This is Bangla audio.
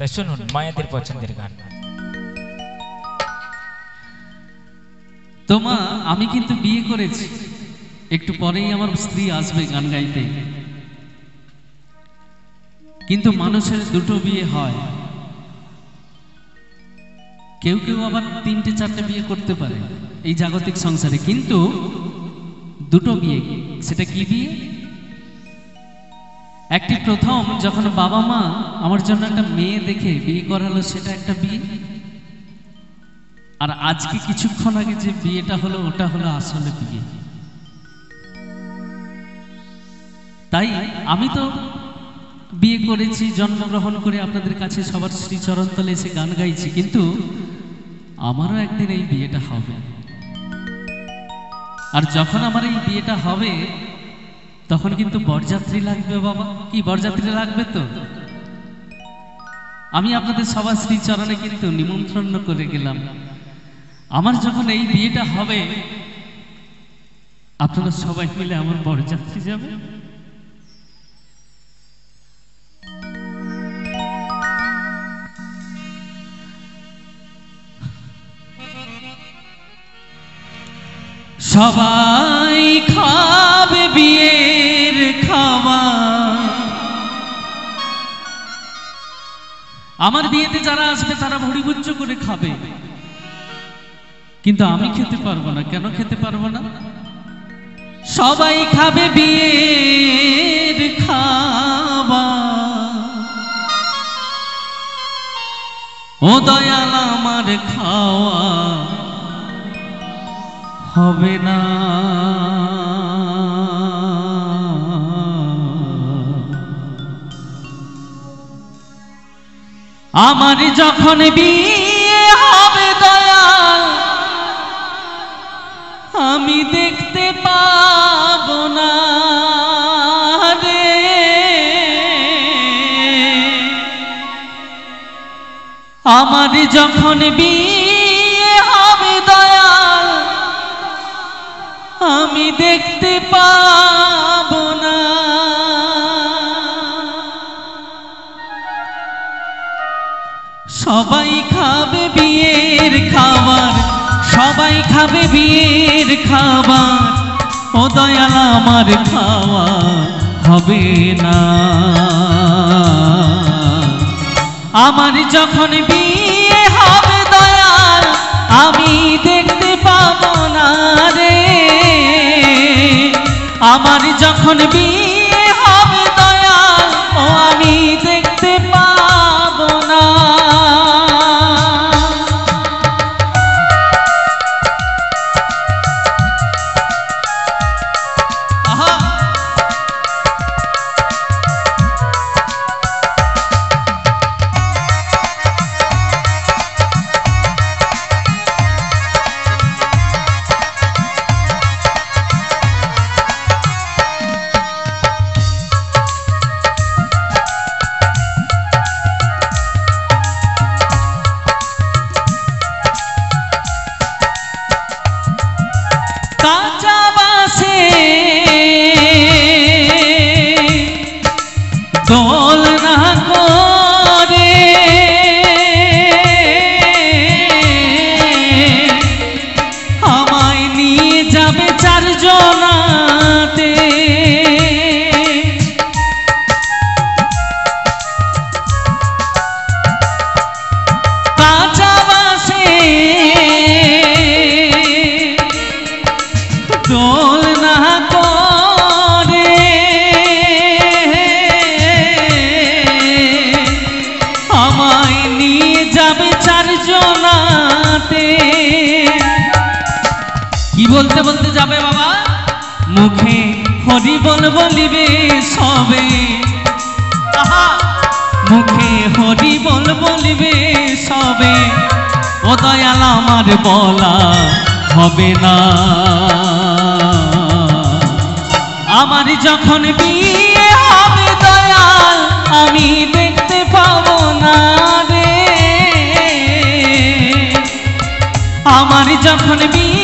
তাই শুনুন মায়েদের পছন্দের গান। তোমা আমি কিন্তু বিয়ে করেছি, একটু পরেই আমার স্ত্রী আসবে গান গাইতে, কিন্তু মানুষের দুটো বিয়ে হয়, কেউ কেউ আবার 3টে 4টে বিয়ে করতে পারে এই জাগতিক সংসারে, কিন্তু দুটো বিয়ে, সেটা কি বিয়ে? একটি প্রথম যখন বাবা মা আমার জন্য একটা মেয়ে দেখে বিয়ে করালো, সেটা একটা বিয়ে। আর আজকে কিছুক্ষণ আগে যে বিয়েটা হলো ওটা হলো আসলে বিয়ে। তাই আমি তো বিয়ে করেছি, জন্মগ্রহণ করে আপনাদের কাছে সবার শ্রীচরণতলে এসে গান গাইছি, কিন্তু আমারও একদিন এই বিয়েটা হবে। আর যখন আমার এই বিয়েটা হবে তখন কিন্তু বরযাত্রী লাগবে বাবা। কি বরযাত্রী লাগবে? তো আমি আপনাদের সবার শ্রীচরণে কিন্তু নিমন্ত্রণ করে গেলাম, আমার যখন এই বিয়েটা হবে আপনারা সবাই মিলে আমার বরযাত্রী যাবে। সবাই খাবে বিয়ের খাবার, আমার বিয়েতে যারা আসবে তারা ভরিভূজ্য করে খাবে, কিন্তু আমি খেতে পারবো না। কেন খেতে পারবো না? সবাই খাবে বিয়ের খাবার, ও দয়াল আমার খাওয়া হবে না। আমার যখন বিয়ে হবে দয়াল আমি দেখতে পাবো না রে, আমার যখন বিয়ে হবে দয়াল আমি দেখতে পাবো না। সবাই খাবে বিয়ের খাবার, সবাই খাবে বিয়ের খাবার, ও দয়াল আমার খাওয়া হবে না। আমার যখন বিয়ে হবে দয়াল আমি দেখতে পাবো না রে, আমার যখন বিয়ে হবে দয়াল ও আমি দেখতে পাবো না। দোলনা করে আমায় নিয়ে যাবে 4 জনাতে, কাঁচা বাসে দোলনা করে আমায় নিয়ে যাবে 4 জনাতে। কি বলতে বলতে যাবে বাবা? মুখে হরি বল বলিবে সবে, মুখে হরি বল বলিবে সবে, ও দয়াল আমার বলা হবে না। আমার যখন বিয়ে হবে দয়াল আমি দেখতে পাবো না রে, আমার যখন বিয়ে